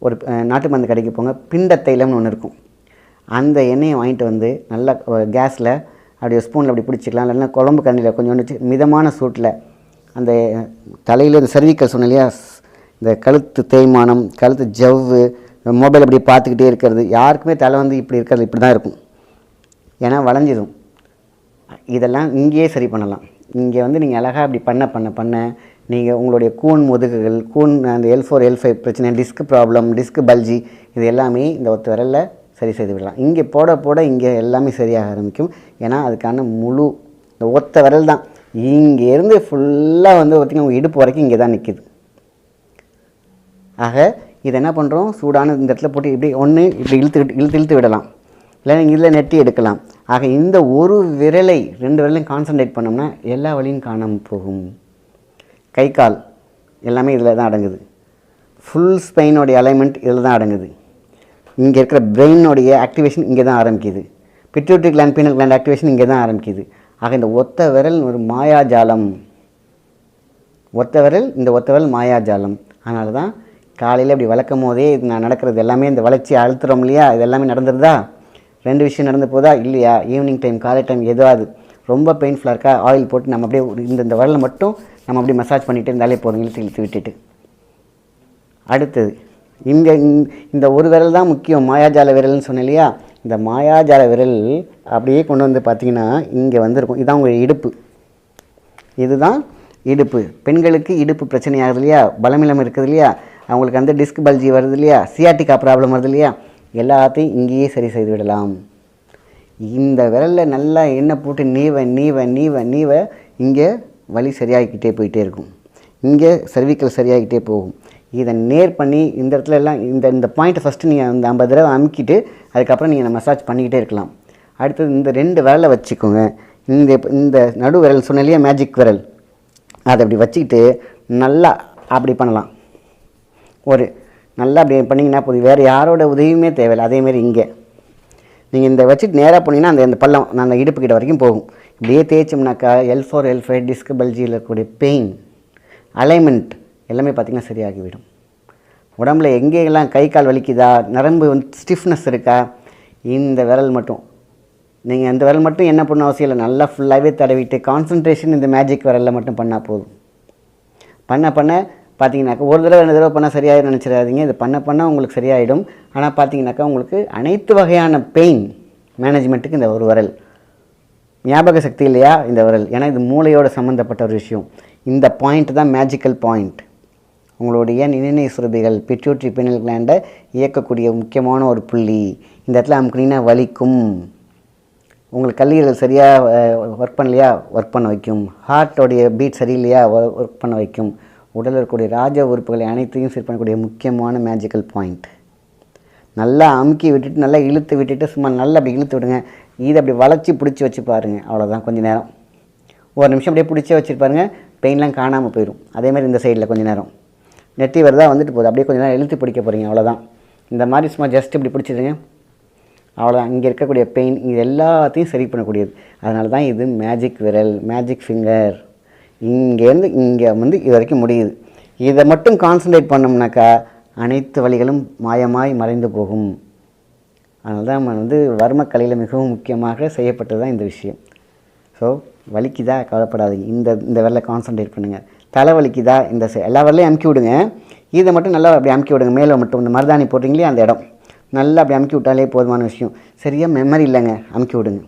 ஒரு நாட்டு மருந்து கடைக்கு போங்க, பிண்ட தைலம்னு ஒன்று இருக்கும். அந்த எண்ணெயை வாங்கிட்டு வந்து நல்லா கேஸில் அப்படியே ஸ்பூனில் அப்படி பிடிச்சிக்கலாம். இல்லைன்னா குழம்பு கண்ணியில் கொஞ்சம் வச்சு மிதமான சூட்டில் அந்த தலையில் இந்த சர்விக்கல் சொன்ன இல்லையா, இந்த கழுத்து தேய்மானம், கழுத்து ஜவ்வு, மொபைல் அப்படி பார்த்துக்கிட்டே இருக்கிறது, யாருக்குமே தலை வந்து இப்படி இருக்கிறது இப்படி தான் இருக்கும். ஏன்னா வளைஞ்சிடும். இதெல்லாம் இங்கேயே சரி பண்ணலாம். இங்கே வந்து நீங்கள் அழகாக அப்படி பண்ண நீங்கள் உங்களுடைய கூன் முதுகுகள், கூன் அந்த L4 L5 பிரச்சனை, டிஸ்க் ப்ராப்ளம், டிஸ்க் பல்ஜி, இது எல்லாமே இந்த ஒத்த விரலில் சரி செய்து விடலாம். இங்கே போட இங்கே எல்லாமே சரியாக ஆரம்பிக்கும். ஏன்னா அதுக்கான முழு இந்த ஒத்த விரல் தான். இங்கேருந்து ஃபுல்லாக வந்து பார்த்திங்கன்னா உங்கள் இடுப்பு வரைக்கும் இங்கே தான் நிற்கிது. ஆக இதை என்ன பண்ணுறோம், சூடான இந்த இடத்துல போட்டு இப்படி ஒன்று இப்படி இழுத்து விடலாம், இல்லை நீங்கள் இதில் நெட்டி எடுக்கலாம். ஆக இந்த ஒரு விரலை 2 விரலையும் கான்சன்ட்ரேட் பண்ணோம்னா எல்லா வழியும் காணாமல் போகும். கை கால் எல்லாமே இதில் தான் அடங்குது. ஃபுல் ஸ்பைனோடைய அலைன்மெண்ட் இதில் தான் அடங்குது. இங்கே இருக்கிற பிரெயினோடைய ஆக்டிவேஷன் இங்கே தான் ஆரம்பிக்குது. Pituitary gland, penal gland activation இங்கே தான் ஆரம்பிக்குது. ஆக இந்த ஒத்த விரல் ஒரு மாயாஜாலம். இந்த ஒத்த விரல் மாயாஜாலம். அதனால தான் காலையில் அப்படி வளர்க்கும் போதே இது நான் நடக்கிறது எல்லாமே இந்த வளர்ச்சி அழுத்துறோம் இல்லையா, இது எல்லாமே நடந்துருதா? 2 விஷயம் நடந்து போதா இல்லையா? ஈவினிங் டைம், காலை டைம் எதுவாது ரொம்ப பெயின்ஃபுல்லாக இருக்கா, ஆயில் போட்டு நம்ம அப்படியே இந்த விரலை மட்டும் நம்ம அப்படியே மசாஜ் பண்ணிகிட்டே இருந்தாலே போதும், இழுத்து விட்டுட்டு. அடுத்தது இங்கே இந்த ஒரு விரல் தான் முக்கியம், மாயாஜால விரல்னு சொன்னேன் இல்லையா. இந்த மாயாஜால விரல் அப்படியே கொண்டு வந்து பார்த்திங்கன்னா இங்கே வந்துருக்கும். இதுதான் உங்கள் இடுப்பு. இதுதான் இடுப்பு. பெண்களுக்கு இடுப்பு பிரச்சனை ஆகுது இல்லையா, பலமிலம் இருக்குது இல்லையா, அவங்களுக்கு அந்த டிஸ்க் பல்ஜி வருது இல்லையா, சியாட்டிக்கா ப்ராப்ளம் வருது இல்லையா, எல்லாத்தையும் இங்கேயே சரி செய்து விடலாம். இந்த விரலில் நல்லா எண்ணெய் போட்டு நீவ இங்கே வலி சரியாகிக்கிட்டே போயிட்டே இருக்கும். இங்கே சர்விக்கல் சரியாகிக்கிட்டே போகும். இதை நேர் பண்ணி இந்த இடத்துல எல்லாம் இந்த பாயிண்ட்டை ஃபஸ்ட்டு நீங்கள் அந்த 50 தடவை அமுக்கிட்டு அதுக்கப்புறம் நீங்கள் மசாஜ் பண்ணிக்கிட்டே இருக்கலாம். அடுத்தது இந்த 2 விரலை வச்சுக்கோங்க. இந்த நடு விரல் சொன்ன இல்லையா, மேஜிக் விரல், அதை அப்படி வச்சுக்கிட்டு நல்லா அப்படி பண்ணலாம். நல்லா அப்படி பண்ணிங்கன்னா போதும், வேறு யாரோட உதவியுமே தேவையில்லை. அதேமாரி இங்கே நீங்கள் இந்த வச்சுட்டு நேராக போனீங்கன்னா அந்த பள்ளம் அந்த இடுப்பு கிட்ட வரைக்கும் போகும். இப்படியே தேய்ச்சோம்னாக்கா L4 L5 டிஸ்க் பல்ஜியில் இருக்கக்கூடிய பெயின், அலைன்மெண்ட் எல்லாமே பார்த்திங்கன்னா சரியாகிவிடும். உடம்புல எங்கெல்லாம் கை கால் வலிக்குதா, நரம்பு வந்து ஸ்டிஃப்னஸ் இருக்கா, இந்த விரல் மட்டும் நீங்கள் அந்த விரல் மட்டும் என்ன பண்ண அவசியம் இல்லை, நல்லா ஃபுல்லாகவே தடவிட்டு கான்சன்ட்ரேஷன் இந்த மேஜிக் விரலில் மட்டும் பண்ணால் போதும். பண்ண பார்த்தீங்கன்னாக்கா ஒரு தடவை 2 தடவை பண்ணால் சரியாயிடும் நினச்சிடாதீங்க. இது பண்ண உங்களுக்கு சரியாயிடும். ஆனால் பார்த்தீங்கன்னாக்கா உங்களுக்கு அனைத்து வகையான பெயின் மேனேஜ்மெண்ட்டுக்கு இந்த ஒரு விரல், ஞாபக சக்தி இல்லையா இந்த விரல், ஏன்னா இது மூளையோடு சம்மந்தப்பட்ட ஒரு விஷயம். இந்த பாயிண்ட் தான் மேஜிக்கல் பாயிண்ட். உங்களுடைய நிணநீர் சுரபிகள், பிட்யூட்டரி பீனல் கிளாண்டை இயக்கக்கூடிய முக்கியமான ஒரு புள்ளி. இந்த இடத்துல அமுக்குனீங்கன்னா வலிக்கும். உங்களுக்கு கல்லீரல் சரியாக ஒர்க் பண்ணலையா, ஒர்க் பண்ண வைக்கும். ஹார்ட்டோடைய பீட் சரியில்லையா, ஒர்க் பண்ண வைக்கும். உடலில் இருக்கக்கூடிய ராஜ உறுப்புகளை அனைத்தையும் சரி பண்ணக்கூடிய முக்கியமான மேஜிக்கல் பாயிண்ட். நல்லா அமுக்கி விட்டுட்டு நல்லா இழுத்து விட்டுட்டு சும்மா நல்லா அப்படி இழுத்து விடுங்க. இதை அப்படி வளைச்சி பிடிச்சி வச்சு பாருங்கள். அவ்வளோதான். கொஞ்சம் நேரம் 1 நிமிஷம் அப்படியே பிடிச்சே வச்சுருப்பாருங்க, பெயின்லாம் காணாமல் போயிடும். அதேமாதிரி இந்த சைடில் கொஞ்சம் நேரம் நெட்டி வருதா வந்துட்டு போகுது, அப்படியே கொஞ்சம் நேரம் இழுத்து பிடிக்க போகிறீங்க. அவ்வளோதான். இந்த மாதிரி சும்மா ஜஸ்ட் இப்படி பிடிச்சிடுங்க. அவ்வளோதான். இங்கே இருக்கக்கூடிய பெயின் இது எல்லாத்தையும் சரி பண்ணக்கூடியது. அதனால தான் இது மேஜிக் விரல், மேஜிக் ஃபிங்கர். இங்கேருந்து இங்கே வந்து இது வரைக்கும் முடியுது. இதை மட்டும் கான்சன்ட்ரேட் பண்ணோம்னாக்கா அனைத்து வழிகளும் மாயமாய் மறைந்து போகும். அதனால தான் நம்ம வந்து வர்மக்கலையில் மிகவும் முக்கியமாக செய்யப்பட்டது தான் இந்த விஷயம். ஸோ வலிக்குதா கவலைப்படாதீங்க, இந்த விரலை கான்சன்ட்ரேட் பண்ணுங்கள். தலை வலிக்குதா இந்த எல்லா விரலையும் அமுக்கி விடுங்க. இதை மட்டும் நல்லா அப்படி அமுக்கி விடுங்க. மேலே மட்டும் இந்த மருதாணி போடுறீங்களே அந்த இடம் நல்லா அப்படி அமுக்கி விட்டாலே போதுமான விஷயம். சரியாக மெமரி இல்லைங்க, அமுக்கி விடுங்க,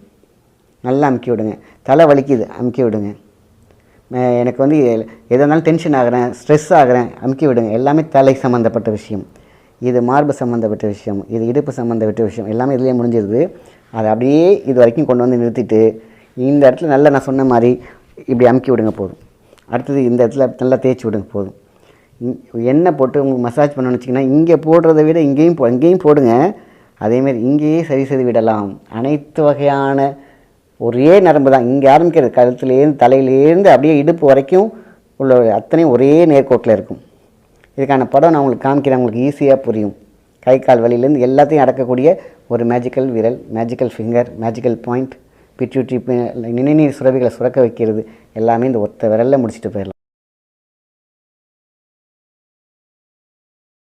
நல்லா அமுக்கி விடுங்க. தலை வலிக்குது, அமுக்கி விடுங்க. எனக்கு வந்து எதாக இருந்தாலும் டென்ஷன் ஆகிறேன், ஸ்ட்ரெஸ் ஆகிறேன், அமுக்கி விடுங்க. எல்லாமே தலை சம்மந்தப்பட்ட விஷயம். இது மார்பு சம்மந்தப்பட்ட விஷயம், இது இடுப்பு சம்மந்தப்பட்ட விஷயம், எல்லாமே இதுலேயே முடிஞ்சிருது. அதை அப்படியே இது வரைக்கும் கொண்டு வந்து நிறுத்திட்டு இந்த இடத்துல நல்லா நான் சொன்ன மாதிரி இப்படி அமுக்கி விடுங்க போதும். அடுத்தது இந்த இடத்துல நல்லா தேய்ச்சி விடுங்க போதும். எண்ணெய் போட்டு உங்களுக்கு மசாஜ் பண்ணணும்னு வச்சிங்கன்னா இங்கே போடுறதை விட இங்கேயும் போடுங்க. அதேமாரி இங்கேயே சரி செய்து விடலாம். அனைத்து வகையான ஒரே நரம்பு தான் இங்கே ஆரம்பிக்கிறது. கழுத்துலேருந்து தலையிலேருந்து அப்படியே இடுப்பு வரைக்கும் உள்ள அத்தனையும் ஒரே நேர்கோட்டில் இருக்கும். இதுக்கான படம் நான் உங்களுக்கு காமிக்கிறேன், உங்களுக்கு ஈஸியாக புரியும். கை கால் வலியிலேருந்து எல்லாத்தையும் அடக்கக்கூடிய ஒரு மேஜிக்கல் விரல், magical finger, magical point, pituitary நிணநீர் சுரபிகளை சுரக்க வைக்கிறது எல்லாமே இந்த ஒத்த விரலில் முடிச்சுட்டு போயிடலாம்.